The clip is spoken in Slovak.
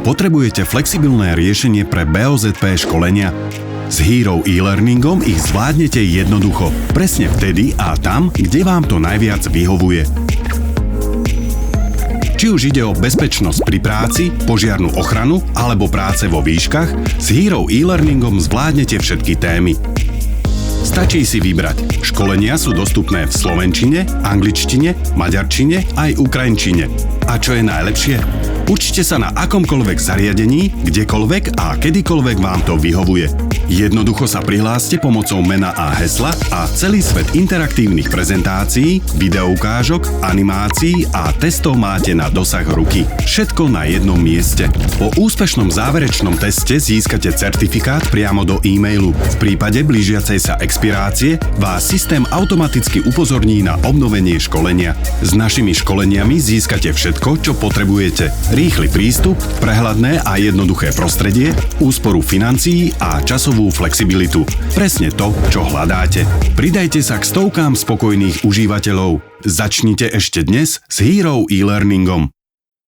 Potrebujete flexibilné riešenie pre BOZP školenia? S Hero e-learningom ich zvládnete jednoducho, presne vtedy a tam, kde vám to najviac vyhovuje. Či už ide o bezpečnosť pri práci, požiarnu ochranu alebo práce vo výškach, s Hero e-learningom zvládnete všetky témy. Stačí si vybrať. Školenia sú dostupné v slovenčine, angličtine, maďarčine aj ukrajinčine. A čo je najlepšie? Učte sa na akomkoľvek zariadení, kdekoľvek a kedykoľvek vám to vyhovuje. Jednoducho sa prihláste pomocou mena a hesla a celý svet interaktívnych prezentácií, videoukážok, animácií a testov máte na dosah ruky. Všetko na jednom mieste. Po úspešnom záverečnom teste získate certifikát priamo do e-mailu. V prípade blížiacej sa expirácie vás systém automaticky upozorní na obnovenie školenia. S našimi školeniami získate všetko, čo potrebujete. Rýchly prístup, prehľadné a jednoduché prostredie, úsporu financií a časovú flexibilitu. Presne to, čo hľadáte. Pridajte sa k stovkám spokojných užívateľov. Začnite ešte dnes s Hero e-learningom.